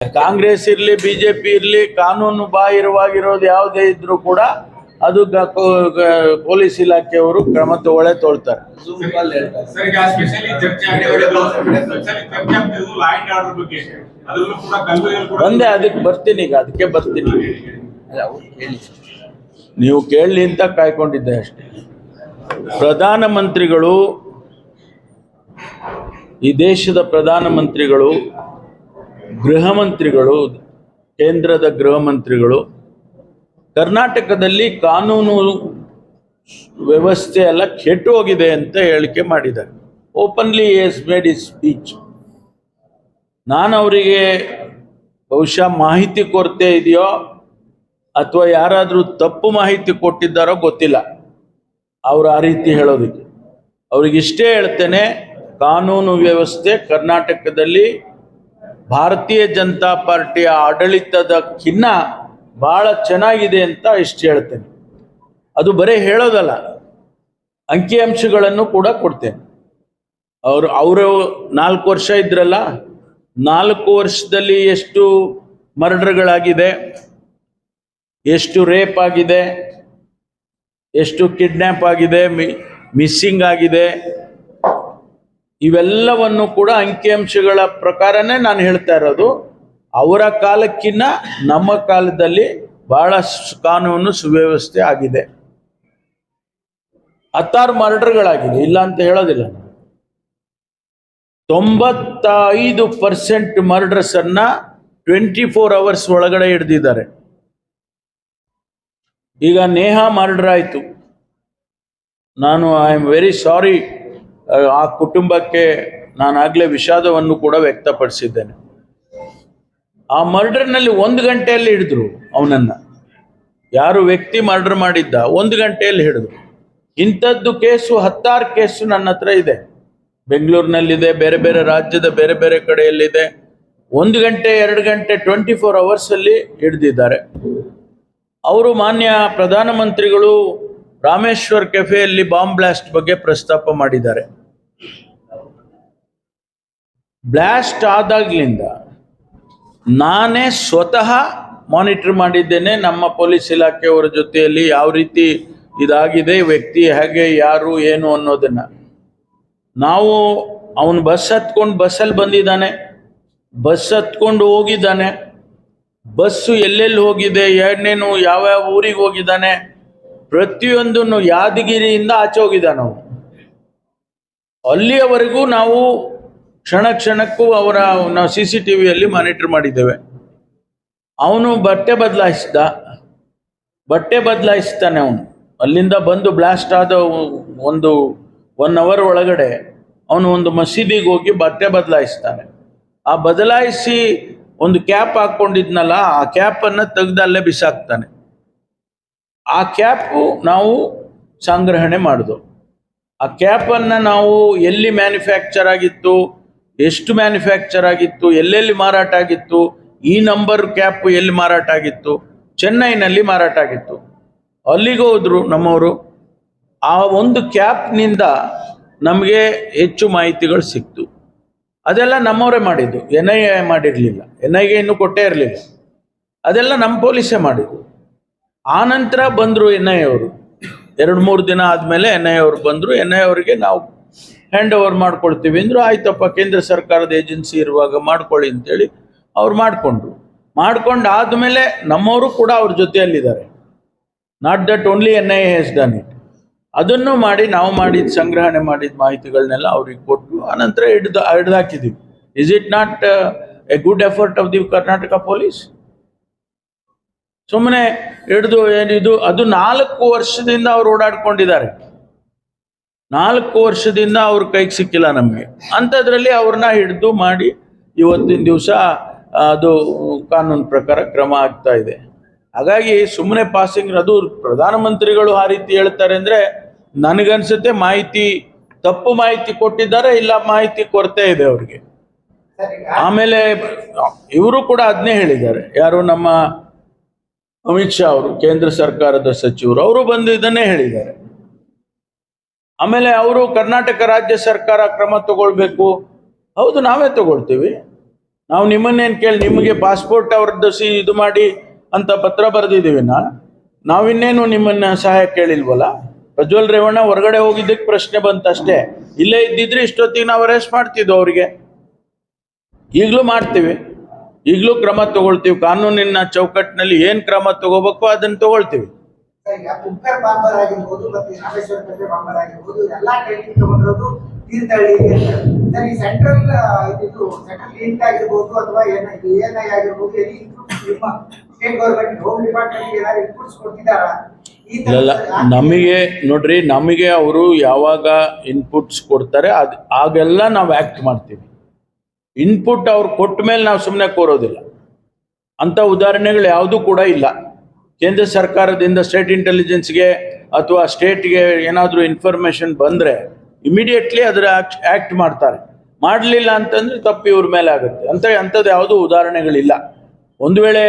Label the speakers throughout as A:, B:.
A: ಕಾಂಗ್ರೆಸ್ ಇರ್ಲಿ ಬಿಜೆಪಿ ಇರ್ಲಿ ಕಾನೂನು ಬಾಹಿರವಾಗಿರೋದು ಯಾವುದೇ ಇದ್ರೂ ಕೂಡ ಅದು ಪೊಲೀಸ್ ಇಲಾಖೆಯವರು ಕ್ರಮ ತೊಗೊಳ್ತಾರೆ. ಒಂದೇ ಅದಕ್ಕೆ ಬರ್ತೀನಿ, ಈಗ ಅದಕ್ಕೆ ಬರ್ತೀನಿ. ನೀವು ಕೇಳಲಿ ಅಂತ ಕಾಯ್ಕೊಂಡಿದ್ದೆ ಅಷ್ಟೇ. ಪ್ರಧಾನಮಂತ್ರಿಗಳು, ಈ ದೇಶದ ಪ್ರಧಾನಮಂತ್ರಿಗಳು, ಗೃಹ ಮಂತ್ರಿಗಳು, ಕೇಂದ್ರದ ಗೃಹ ಮಂತ್ರಿಗಳು ಕರ್ನಾಟಕದಲ್ಲಿ ಕಾನೂನು ವ್ಯವಸ್ಥೆ ಎಲ್ಲ ಕೆಟ್ಟು ಹೋಗಿದೆ ಅಂತ ಹೇಳಿಕೆ ಮಾಡಿದ್ದಾರೆ. Openly as made his speech. ನಾನು ಅವರಿಗೆ ಬಹುಶಃ ಮಾಹಿತಿ ಕೊರತೆ ಇದೆಯೋ ಅಥವಾ ಯಾರಾದರೂ ತಪ್ಪು ಮಾಹಿತಿ ಕೊಟ್ಟಿದ್ದಾರೋ ಗೊತ್ತಿಲ್ಲ ಅವರು ಆ ರೀತಿ ಹೇಳೋದಕ್ಕೆ. ಅವ್ರಿಗಿಷ್ಟೇ ಹೇಳ್ತೇನೆ, ಕಾನೂನು ವ್ಯವಸ್ಥೆ ಕರ್ನಾಟಕದಲ್ಲಿ ಭಾರತೀಯ ಜನತಾ ಪಾರ್ಟಿಯ ಆಡಳಿತದಕ್ಕಿನ್ನ ಭಾಳ ಚೆನ್ನಾಗಿದೆ ಅಂತ ಇಷ್ಟು ಹೇಳ್ತೇನೆ. ಅದು ಬರೀ ಹೇಳೋದಲ್ಲ, ಅಂಕಿಅಂಶಗಳನ್ನು ಕೂಡ ಕೊಡ್ತೇನೆ. ಅವರು 4 ವರ್ಷ ಇದ್ರಲ್ಲ, 4 ವರ್ಷದಲ್ಲಿ ಎಷ್ಟು ಮರ್ಡರ್ಗಳಾಗಿದೆ, ಎಷ್ಟು ರೇಪ್ ಆಗಿದೆ, ಎಷ್ಟು ಕಿಡ್ನ್ಯಾಪ್ ಆಗಿದೆ, ಮಿಸ್ಸಿಂಗ್ ಆಗಿದೆ, ಇವೆಲ್ಲವನ್ನು ಕೂಡ ಅಂಕಿಅಂಶಗಳ ಪ್ರಕಾರನೇ ನಾನು ಹೇಳ್ತಾ ಇರೋದು. ಅವರ ಕಾಲಕ್ಕಿಂತ ನಮ್ಮ ಕಾಲದಲ್ಲಿ ಬಹಳ ಕಾನೂನು ಸುವ್ಯವಸ್ಥೆ ಆಗಿದೆ. 16 ಮರ್ಡರ್ಗಳಾಗಿದೆ, ಇಲ್ಲ ಅಂತ ಹೇಳೋದಿಲ್ಲ. 95% ಮರ್ಡರ್ಸ್ ಅನ್ನ 24 ಅವರ್ಸ್ ಒಳಗಡೆ ಹಿಡಿದಿದ್ದಾರೆ. ಈಗ ನೇಹಾ ಮರ್ಡರ್ ಆಯಿತು. ನಾನು ಐ ಆಮ್ ವೆರಿ ಸಾರಿ, ಆ ಕುಟುಂಬಕ್ಕೆ ನಾನಾಗಲೇ ವಿಷಾದವನ್ನು ಕೂಡ ವ್ಯಕ್ತಪಡಿಸಿದ್ದೇನೆ. ಆ ಮರ್ಡರ್ನಲ್ಲಿ 1 ಗಂಟೆಯಲ್ಲಿ ಹಿಡಿದ್ರು ಅವನನ್ನು. ಯಾರು ವ್ಯಕ್ತಿ ಮರ್ಡರ್ ಮಾಡಿದ್ದ 1 ಗಂಟೆಯಲ್ಲಿ ಹಿಡಿದ್ರು. ಇಂಥದ್ದು ಕೇಸು 16 ಕೇಸು ನನ್ನ ಹತ್ರ ಇದೆ. ಬೆಂಗಳೂರಿನಲ್ಲಿದೆ, ಬೇರೆ ಬೇರೆ ರಾಜ್ಯದ ಬೇರೆ ಬೇರೆ ಕಡೆಯಲ್ಲಿದೆ. 1 ಗಂಟೆ 2 ಗಂಟೆ 24 ಅವರ್ಸಲ್ಲಿ ಹಿಡಿದಿದ್ದಾರೆ. ಅವರು ಮಾನ್ಯ ಪ್ರಧಾನಮಂತ್ರಿಗಳು ರಾಮೇಶ್ವರ್ ಕೆಫೆಯಲ್ಲಿ ಬಾಂಬ್ ಬ್ಲಾಸ್ಟ್ ಬಗ್ಗೆ ಪ್ರಸ್ತಾಪ ಮಾಡಿದ್ದಾರೆ. ಬ್ಲಾಸ್ಟ್ ಆದಾಗ್ಲಿಂದ ನಾನೇ ಸ್ವತಃ ಮಾನಿಟರ್ ಮಾಡಿದ್ದೇನೆ. ನಮ್ಮ ಪೊಲೀಸ್ ಇಲಾಖೆಯವರ ಜೊತೆಯಲ್ಲಿ ಯಾವ ರೀತಿ ಇದಾಗಿದೆ, ವ್ಯಕ್ತಿ ಹೇಗೆ, ಯಾರು, ಏನು ಅನ್ನೋದನ್ನು ನಾವು. ಅವನು ಬಸ್ಸಲ್ಲಿ ಬಂದಿದ್ದಾನೆ, ಬಸ್ ಹತ್ಕೊಂಡು ಹೋಗಿದ್ದಾನೆ, ಬಸ್ಸು ಎಲ್ಲೆಲ್ಲಿ ಹೋಗಿದೆ, ಏನೇನು ಯಾವ್ಯಾವ ಊರಿಗೆ ಹೋಗಿದ್ದಾನೆ, ಪ್ರತಿಯೊಂದನ್ನು ಯಾದಗಿರಿಯಿಂದ ಆಚೆ ಹೋಗಿದ್ದಾನೆ ಅವನು. ಅಲ್ಲಿಯವರೆಗೂ ನಾವು ಕ್ಷಣ ಕ್ಷಣಕ್ಕೂ ನಾವು CCTVಯಲ್ಲಿ ಮಾನಿಟರ್ ಮಾಡಿದ್ದೇವೆ. ಅವನು ಬಟ್ಟೆ ಬದಲಾಯಿಸ್ತಾನೆ. ಅವನು ಅಲ್ಲಿಂದ ಬಂದು ಬ್ಲಾಸ್ಟ್ ಆದ 1 ಅವರ್ ಒಳಗಡೆ ಅವನು ಒಂದು ಮಸೀದಿಗೆ ಹೋಗಿ ಬಟ್ಟೆ ಬದಲಾಯಿಸ್ತಾನೆ. ಆ ಬದಲಾಯಿಸಿ ಒಂದು ಕ್ಯಾಪ್ ಹಾಕ್ಕೊಂಡಿದ್ನಲ್ಲ, ಆ ಕ್ಯಾಪನ್ನು ತೆಗೆದಲ್ಲೇ ಬಿಸಾಕ್ತಾನೆ. ಆ ಕ್ಯಾಪು ನಾವು ಸಂಗ್ರಹಣೆ ಮಾಡಿದ್ವು. ಆ ಕ್ಯಾಪನ್ನು ನಾವು ಎಲ್ಲಿ ಮ್ಯಾನುಫ್ಯಾಕ್ಚರ್ ಆಗಿತ್ತು, ಎಷ್ಟು ಮ್ಯಾನುಫ್ಯಾಕ್ಚರ್ ಆಗಿತ್ತು, ಎಲ್ಲೆಲ್ಲಿ ಮಾರಾಟ ಆಗಿತ್ತು, ಈ ನಂಬರ್ ಕ್ಯಾಪ್ ಎಲ್ಲಿ ಮಾರಾಟ ಆಗಿತ್ತು, ಚೆನ್ನೈನಲ್ಲಿ ಮಾರಾಟ ಆಗಿತ್ತು. ಅಲ್ಲಿಗೆ ಹೋದ್ರು ನಮ್ಮವರು. ಆ ಒಂದು ಕ್ಯಾಪ್ನಿಂದ ನಮಗೆ ಹೆಚ್ಚು ಮಾಹಿತಿಗಳು ಸಿಕ್ತು. ಅದೆಲ್ಲ ನಮ್ಮವರೇ ಮಾಡಿದ್ದು, NIA ಮಾಡಿರಲಿಲ್ಲ. NIA ಇನ್ನೂ ಕೊಟ್ಟೇ ಇರಲಿಲ್ಲ. ಅದೆಲ್ಲ ನಮ್ಮ ಪೊಲೀಸೇ ಮಾಡಿದ್ದು. ಆನಂತರ ಬಂದರು NIA ಅವರು. 2-3 ದಿನ ಆದಮೇಲೆ NIA ಅವರು ಬಂದರು. NIA ಅವರಿಗೆ ನಾವು ಹ್ಯಾಂಡ್ ಓವರ್ ಮಾಡ್ಕೊಳ್ತೀವಿ ಅಂದರು. ಆಯ್ತಪ್ಪ, ಕೇಂದ್ರ ಸರ್ಕಾರದ ಏಜೆನ್ಸಿ ಇರುವಾಗ ಮಾಡ್ಕೊಳ್ಳಿ ಅಂತೇಳಿ ಅವ್ರು ಮಾಡ್ಕೊಂಡು ಆದಮೇಲೆ ನಮ್ಮವರು ಕೂಡ ಅವ್ರ ಜೊತೆಯಲ್ಲಿದ್ದಾರೆ. Not that only NIA has done it. ಅದನ್ನು ಮಾಡಿ ನಾವು ಸಂಗ್ರಹಣೆ ಮಾಡಿದ ಮಾಹಿತಿಗಳನ್ನೆಲ್ಲ ಅವ್ರಿಗೆ ಕೊಟ್ಟು ಆನಂತರ ಹಿಡ್ದಾಕಿದ್ದೀವಿ. Is it not a good effort of the Karnataka police? ಸುಮ್ಮನೆ ಹಿಡಿದು ಏನಿದು, ಅದು 4 ವರ್ಷದಿಂದ ಅವ್ರು ಓಡಾಡ್ಕೊಂಡಿದ್ದಾರೆ. 4 ವರ್ಷದಿಂದ ಅವ್ರ ಕೈಗೆ ಸಿಕ್ಕಿಲ್ಲ ನಮಗೆ. ಅಂಥದ್ರಲ್ಲಿ ಅವ್ರನ್ನ ಹಿಡಿದು ಮಾಡಿ ಇವತ್ತಿನ ದಿವಸ ಅದು ಕಾನೂನು ಪ್ರಕಾರ ಕ್ರಮ ಆಗ್ತಾ ಇದೆ. ಹಾಗಾಗಿ ಸುಮ್ಮನೆ ಪಾಸಿಂಗ್, ಅದು ಪ್ರಧಾನಮಂತ್ರಿಗಳು ಆ ರೀತಿ ಹೇಳ್ತಾರೆ ಅಂದರೆ ನನಗನ್ಸುತ್ತೆ ತಪ್ಪು ಮಾಹಿತಿ ಕೊಟ್ಟಿದ್ದಾರೆ, ಇಲ್ಲ ಮಾಹಿತಿ ಕೊರತೆ ಇದೆ ಅವ್ರಿಗೆ. ಆಮೇಲೆ ಇವರು ಕೂಡ ಅದನ್ನೇ ಹೇಳಿದ್ದಾರೆ. ಯಾರು, ನಮ್ಮ ಅಮಿತ್ ಶಾ ಅವರು, ಕೇಂದ್ರ ಸರ್ಕಾರದ ಸಚಿವರು, ಅವರು ಬಂದು ಇದನ್ನೇ ಹೇಳಿದ್ದಾರೆ. ಆಮೇಲೆ ಅವರು ಕರ್ನಾಟಕ ರಾಜ್ಯ ಸರ್ಕಾರ ಕ್ರಮ ತಗೊಳ್ಬೇಕು. ಹೌದು, ನಾವೇ ತಗೊಳ್ತೀವಿ. ನಾವು ನಿಮ್ಮನ್ನೇನು ಕೇಳಿ ನಿಮಗೆ ಪಾಸ್ಪೋರ್ಟ್ ಅವ್ರದ್ದು ಇದು ಮಾಡಿ ಅಂತ ಪತ್ರ ಬರೆದಿದ್ದೀವಿನ ನಾವಿನ್ನೇನು ನಿಮ್ಮನ್ನ ಸಹಾಯ ಕೇಳಿಲ್ವಲ್ಲ. ಪ್ರಜ್ವಲ್ ರೇವಣ್ಣ ಹೊರಗಡೆ ಹೋಗಿದ್ದಕ್ಕೆ ಪ್ರಶ್ನೆ ಬಂತಷ್ಟೇ. ಇಲ್ಲೇ ಇದ್ದಿದ್ರೆ ಇಷ್ಟೊತ್ತಿಗೆ ನಾವು ಅರೆಸ್ಟ್ ಮಾಡ್ತಿದ್ವು ಅವ್ರಿಗೆ. ಈಗಲೂ ಮಾಡ್ತೀವಿ, ಈಗಲೂ ಕ್ರಮ ತಗೊಳ್ತೀವಿ. ಕಾನೂನಿನ ಚೌಕಟ್ಟಿನಲ್ಲಿ ಏನು ಕ್ರಮ ತಗೋಬೇಕು ಅದನ್ನು ತಗೊಳ್ತೀವಿ.
B: ಕುಕ್ಕರ್ ಬಾಂಬರ್ ಆಗಿರ್ಬೋದು ಮತ್ತೆ ರಾಮೇಶ್ವರ ಪೇಟೆ ಬಾಂಬರ್ ಆಗಿರ್ಬೋದು ಎಲ್ಲಾ ಟ್ರೈನಿಂಗ್ ತಗೊಂಡಿರೋದು ತೀರ್ಥಹಳ್ಳಿ ಸರ್. ಈ ಸೆಂಟ್ರಲ್ ಇದು ಸೆಂಟ್ರಲ್ ಲಿಂಕ್ ಆಗಿರ್ಬೋದು ಅಥವಾ ಎನ್ಐ ಆಗಿರ್ಬೋದು ನಿಮ್ಮ ಸ್ಟೇಟ್ ಗೌರ್ಮೆಂಟ್ ಹೋಮ್ ಡಿಪಾರ್ಟ್ಮೆಂಟ್ ಏನಾದ್ರು ಇನ್ಪುಟ್ಸ್ ಕೊಡ್ತಿದ್ದಾರಾ?
A: ಇಲ್ಲ, ನಮಗೆ ನೋಡ್ರಿ, ನಮಗೆ ಅವರು ಯಾವಾಗ ಇನ್ಪುಟ್ಸ್ ಕೊಡ್ತಾರೆ ಆಗೆಲ್ಲ ನಾವು ಆಕ್ಟ್ ಮಾಡ್ತೀವಿ. ಇನ್ಪುಟ್ ಅವ್ರು ಕೊಟ್ಟ ಮೇಲೆ ನಾವು ಸುಮ್ಮನೆ ಕೋರೋದಿಲ್ಲ. ಅಂಥ ಉದಾಹರಣೆಗಳು ಯಾವುದೂ ಕೂಡ ಇಲ್ಲ. ಕೇಂದ್ರ ಸರ್ಕಾರದಿಂದ ಸ್ಟೇಟ್ ಇಂಟೆಲಿಜೆನ್ಸ್ಗೆ ಅಥವಾ ಸ್ಟೇಟ್ಗೆ ಏನಾದರೂ ಇನ್ಫಾರ್ಮೇಷನ್ ಬಂದರೆ ಇಮಿಡಿಯೇಟ್ಲಿ ಅದರ ಆ್ಯಕ್ಟ್ ಮಾಡ್ತಾರೆ. ಮಾಡಲಿಲ್ಲ ಅಂತಂದರೆ ತಪ್ಪು ಇವ್ರ ಮೇಲೆ ಆಗುತ್ತೆ. ಅಂಥದ್ದು ಯಾವುದೂ ಉದಾಹರಣೆಗಳಿಲ್ಲ. ಒಂದು ವೇಳೆ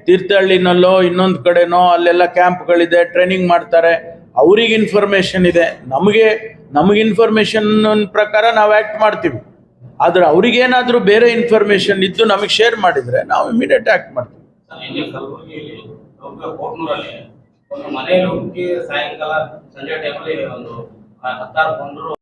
A: ತೀರ್ಥಹಳ್ಳಿನಲ್ಲೋ ಇನ್ನೊಂದು ಕಡೆನೋ ಅಲ್ಲೆಲ್ಲ ಕ್ಯಾಂಪ್ಗಳಿದೆ, ಟ್ರೈನಿಂಗ್ ಮಾಡ್ತಾರೆ, ಅವ್ರಿಗೆ ಇನ್ಫಾರ್ಮೇಷನ್ ಇದೆ, ನಮಗೆ ಇನ್ಫಾರ್ಮೇಷನ್ ಪ್ರಕಾರ ನಾವು ಆ್ಯಕ್ಟ್ ಮಾಡ್ತೀವಿ. ಆದರೆ ಅವ್ರಿಗೇನಾದರೂ ಬೇರೆ ಇನ್ಫಾರ್ಮೇಷನ್ ಇದ್ದು ನಮಗೆ ಶೇರ್ ಮಾಡಿದರೆ ನಾವು ಇಮಿಡಿಯೇಟ್ ಆ್ಯಕ್ಟ್ ಮಾಡ್ತೀವಿ.
C: ಕೋಟ್ನೂರಲ್ಲಿ ಒಂದು ಮನೆಯಲ್ಲಿ ಹುಡುಕಿ ಸಾಯಂಕಾಲ ಸಂಜೆ ಟೈಮಲ್ಲಿ ಒಂದು 16 ಕೊಂಡರು